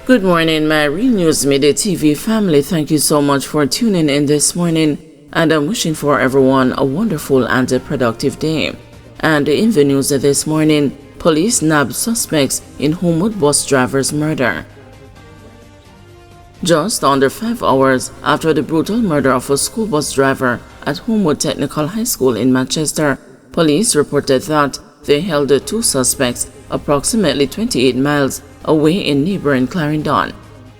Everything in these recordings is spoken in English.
Good morning, my Real News Midday TV family. Thank you so much for tuning in this morning, and I'm wishing for everyone a wonderful and a productive day. And in the news this morning, police nabbed suspects in Homewood bus driver's murder. Just under 5 hours after the brutal murder of a school bus driver at Homewood Technical High School in Manchester, police reported that they held the two suspects approximately 28 miles away in neighboring Clarendon.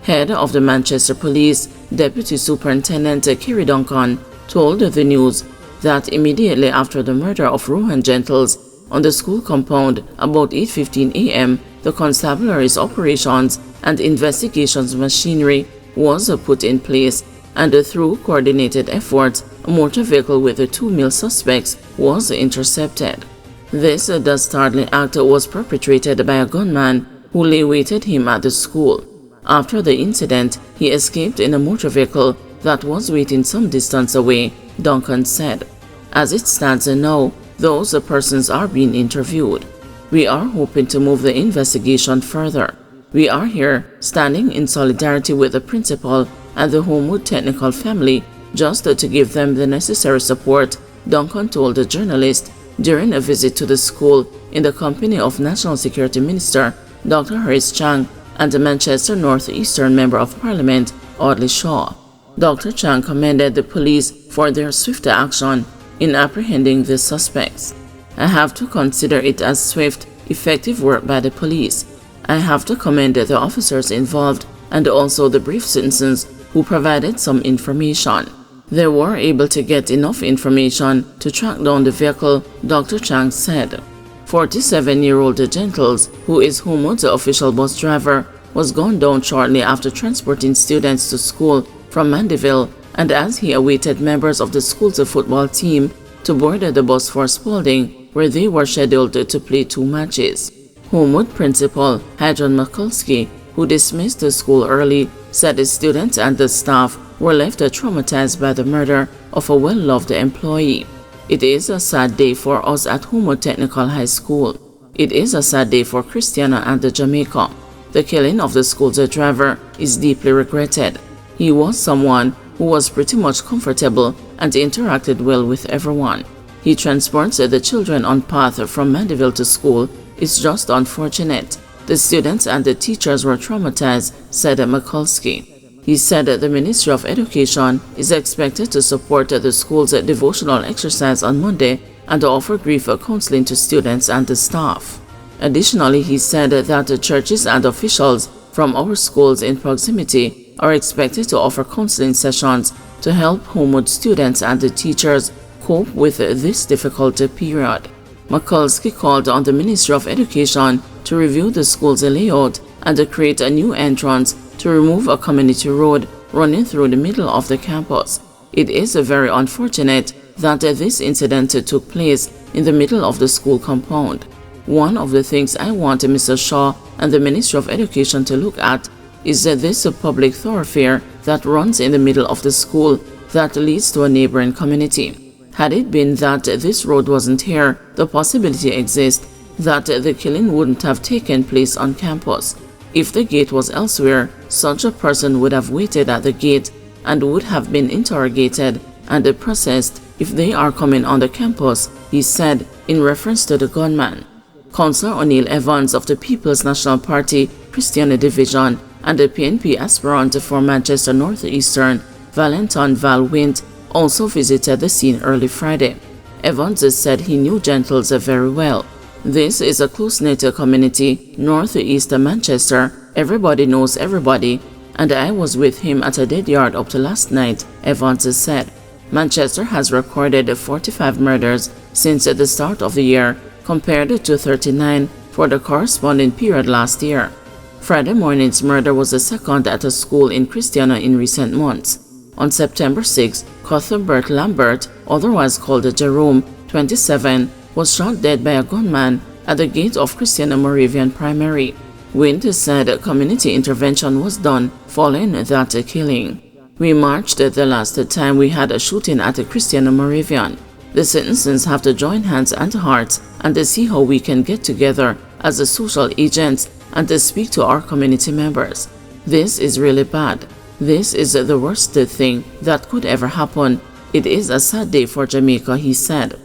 Head of the Manchester Police, Deputy Superintendent Kerry Duncan, told the news that immediately after the murder of Rohan Gentles on the school compound about 8:15 a.m., the constabulary's operations and investigations machinery was put in place, and through coordinated efforts, a motor vehicle with the two male suspects was intercepted. This dastardly act was perpetrated by a gunman who lay-waited him at the school. After the incident, he escaped in a motor vehicle that was waiting some distance away, Duncan said. As it stands now, those persons are being interviewed. We are hoping to move the investigation further. We are here standing in solidarity with the principal and the Homewood Technical family just to give them the necessary support, Duncan told the journalist during a visit to the school in the company of National Security Minister Dr. Harris Chang and the Manchester North Eastern Member of Parliament Audley Shaw. Dr. Chang commended the police for their swift action in apprehending the suspects. I have to consider it as swift, effective work by the police. I have to commend the officers involved and also the brave citizens who provided some information. They were able to get enough information to track down the vehicle, Dr. Chang said. 47-year-old Gentles, who is Homewood's official bus driver, was gunned down shortly after transporting students to school from Mandeville, and as he awaited members of the school's football team to board the bus for Spalding, where they were scheduled to play 2 matches. Homewood principal Hadron Mikulski, who dismissed the school early, said the students and the staff were left traumatized by the murder of a well-loved employee. It is a sad day for us at Homewood Technical High School. It is a sad day for Christiana and the Jamaica. The killing of the school's driver is deeply regretted. He was someone who was pretty much comfortable and interacted well with everyone. He transports the children on path from Mandeville to school. It's just unfortunate. The students and the teachers were traumatized, said Mikulski. He said the Ministry of Education is expected to support the school's devotional exercise on Monday and offer grief counseling to students and the staff. Additionally, he said that the churches and officials from our schools in proximity are expected to offer counseling sessions to help Homewood students and the teachers cope with this difficult period. Mikulski called on the Ministry of Education to review the school's layout and to create a new entrance to remove a community road running through the middle of the campus. It is very unfortunate that this incident took place in the middle of the school compound. One of the things I want Mr. Shaw and the Ministry of Education to look at is this public thoroughfare that runs in the middle of the school that leads to a neighboring community. Had it been that this road wasn't here, the possibility exists that the killing wouldn't have taken place on campus. If the gate was elsewhere, such a person would have waited at the gate and would have been interrogated and processed if they are coming on the campus, he said in reference to the gunman. Councillor O'Neill Evans of the People's National Party, Christiana Division, and the PNP aspirant for Manchester North Eastern, Valentin Val Wint, also visited the scene early Friday. Evans said he knew Gentles very well. This is a close-knit community, northeast Manchester. Everybody knows everybody, and I was with him at a dead yard up to last night, Evans said. Manchester has recorded 45 murders since the start of the year, compared to 39 for the corresponding period last year. Friday morning's murder was the second at a school in Christiana in recent months. On September 6, Cuthbert Lambert, otherwise called Jerome, 27, was shot dead by a gunman at the gate of Christiana Moravian Primary. Wind said community intervention was done following that killing. We marched the last time we had a shooting at Christiana Moravian. The citizens have to join hands and hearts and to see how we can get together as the social agents and to speak to our community members. This is really bad. This is the worst thing that could ever happen. It is a sad day for Jamaica, he said.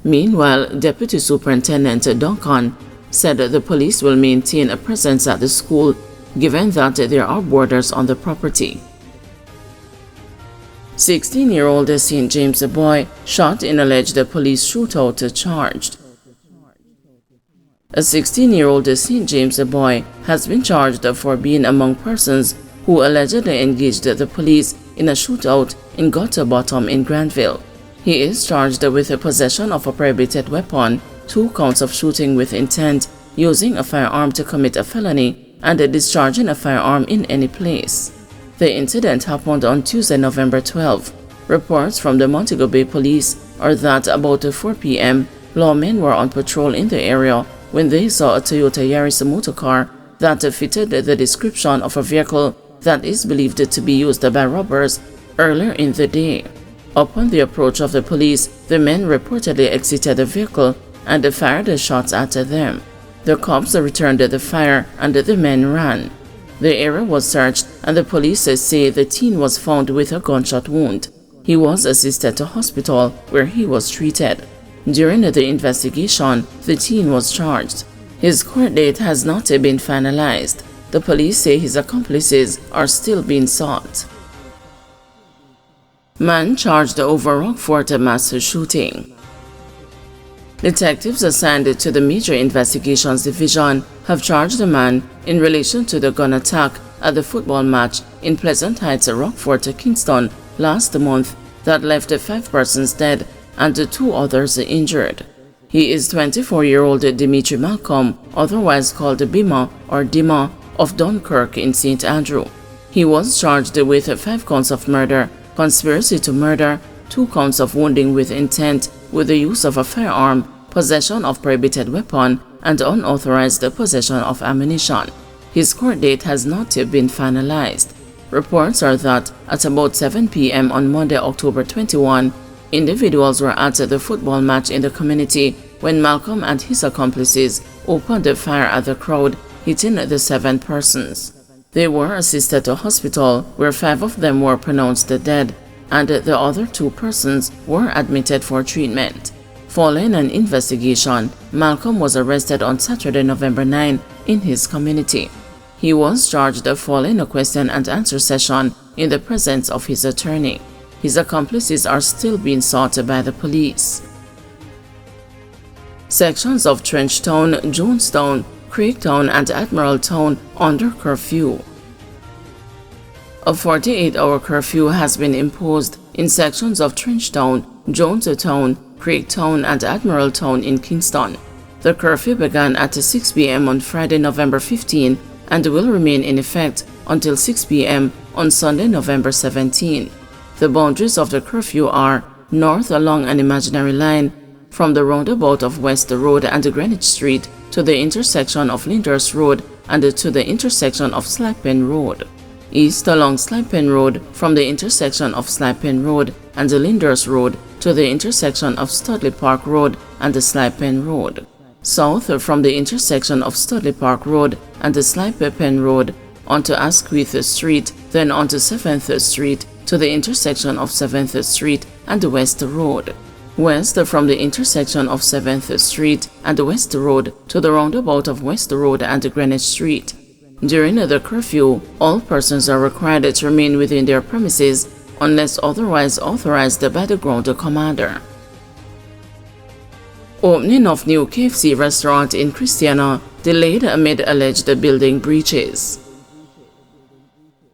Meanwhile, Deputy Superintendent Duncan said the police will maintain a presence at the school, given that there are boarders on the property. 16-year-old St. James boy shot in alleged police shootout charged. A 16-year-old St. James boy has been charged for being among persons who allegedly engaged the police in a shootout in Gutter Bottom in Granville. He is charged with the possession of a prohibited weapon, 2 counts of shooting with intent, using a firearm to commit a felony, and discharging a firearm in any place. The incident happened on Tuesday, November 12. Reports from the Montego Bay Police are that about 4 p.m., lawmen were on patrol in the area when they saw a Toyota Yaris motorcar that fitted the description of a vehicle that is believed to be used by robbers earlier in the day. Upon the approach of the police, the men reportedly exited the vehicle and fired shots at them. The cops returned the fire and the men ran. The area was searched and the police say the teen was found with a gunshot wound. He was assisted to hospital where he was treated. During the investigation, the teen was charged. His court date has not been finalized. The police say his accomplices are still being sought. Man charged over Rockfort mass shooting. Detectives assigned to the Major Investigations Division have charged a man in relation to the gun attack at the football match in Pleasant Heights, Rockfort, Kingston last month that left 5 persons dead and 2 others injured. He is 24-year-old Dimitri Malcolm, otherwise called Bima or Dima, of Dunkirk in St. Andrew. He was charged with 5 counts of murder, conspiracy to murder, 2 counts of wounding with intent with the use of a firearm, possession of prohibited weapon, and unauthorized possession of ammunition. His court date has not yet been finalized. Reports are that at about 7 p.m. on Monday, October 21, individuals were at the football match in the community when Malcolm and his accomplices opened fire at the crowd, hitting the 7 persons. They were assisted to hospital where 5 of them were pronounced dead and the other 2 persons were admitted for treatment. Following an investigation, Malcolm was arrested on Saturday, November 9 in his community. He was charged following a question and answer session in the presence of his attorney. His accomplices are still being sought by the police. Sections of Trenchtown, Jonestown, Creektown, and Admiraltown under curfew. A 48-hour curfew has been imposed in sections of Trenchtown, Jonestown, Creektown, and Admiraltown in Kingston. The curfew began at 6 p.m. on Friday, November 15, and will remain in effect until 6 p.m. on Sunday, November 17. The boundaries of the curfew are north along an imaginary line from the roundabout of West Road and Greenwich Street to the intersection of Lyndhurst Road and to the intersection of Slipen Road. East along Slipen Road from the intersection of Slipen Road and Lyndhurst Road to the intersection of Studley Park Road and Slipen Road. South from the intersection of Studley Park Road and Slipen Road onto Asquith Street, then onto 7th Street to the intersection of 7th Street and West Road. West from the intersection of 7th Street and West Road to the roundabout of West Road and Greenwich Street. During the curfew, all persons are required to remain within their premises unless otherwise authorized by the ground commander. Opening of new KFC restaurant in Christiana delayed amid alleged building breaches.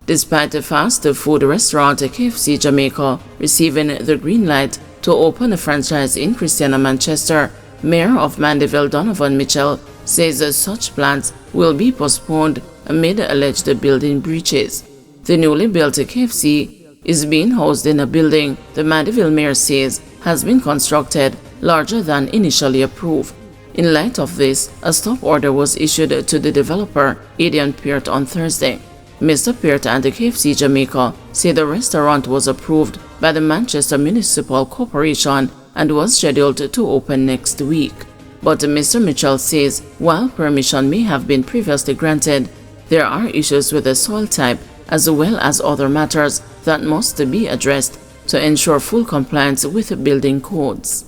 Despite the fast food restaurant KFC Jamaica receiving the green light to open a franchise in Christiana, Manchester, Mayor of Mandeville Donovan Mitchell says such plans will be postponed amid alleged building breaches. The newly built KFC is being housed in a building the Mandeville mayor says has been constructed larger than initially approved. In light of this, a stop order was issued to the developer, Adrian Peart, on Thursday. Mr. Peart and the KFC Jamaica say the restaurant was approved by the Manchester Municipal Corporation and was scheduled to open next week. But Mr. Mitchell says while permission may have been previously granted, there are issues with the soil type as well as other matters that must be addressed to ensure full compliance with building codes.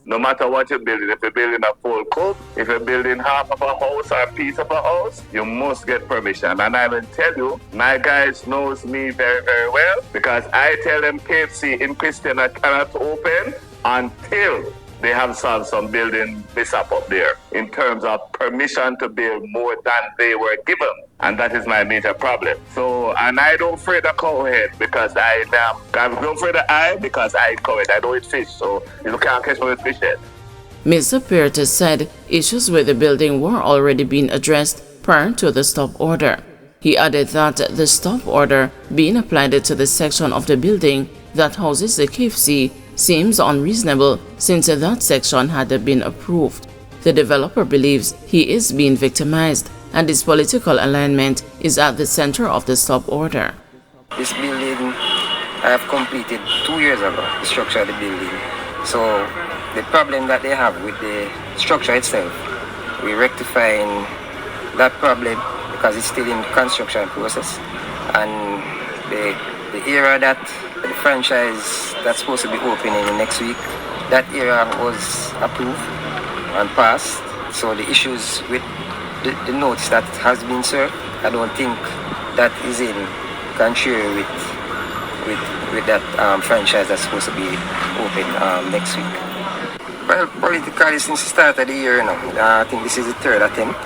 No matter what you're building, if you're building a full coop, if you're building half of a house or a piece of a house, you must get permission. And I will tell you, my guys knows me very, very well, because I tell them KFC in Kingston cannot open until they have solved some building mishap up there in terms of permission to build more than they were given. And that is my major problem. So, and I don't fear the cowhead because I don't fear the eye because I eat cowhead. I don't eat fish, so you can't catch me with fish head. Mr. Peartes said issues with the building were already being addressed prior to the stop order. He added that the stop order being applied to the section of the building that houses the KFC seems unreasonable since that section had been approved. The developer believes he is being victimized and his political alignment is at the center of the stop order. This building I have completed 2 years ago, the structure of the building. So the problem that they have with the structure itself, we're rectifying that problem because it's still in construction process. And the area that the franchise that's supposed to be opening next week, that area was approved and passed. So the issues with the notes that has been served, I don't think that is in contrary with that franchise that's supposed to be open next week. Well, politically since the start of the year, I think this is the third attempt.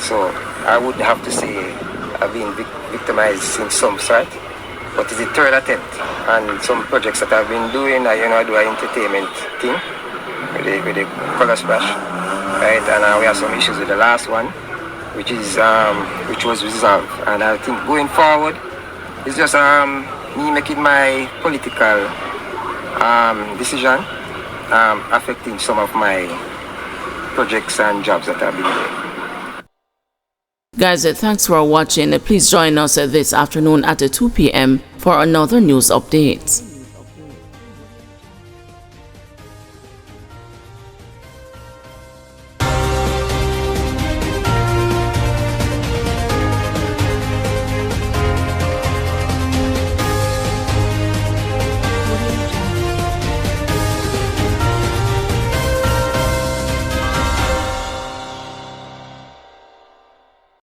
So I would have to say I've been victimized in some sort. But it's the third attempt, and some projects that I've been doing, I do an entertainment thing with the color splash, right? And we have some issues with the last one, which was resolved. And I think going forward, it's just me making my political decision affecting some of my projects and jobs that I've been doing. Guys, thanks for watching. Please join us this afternoon at 2 p.m. for another news update.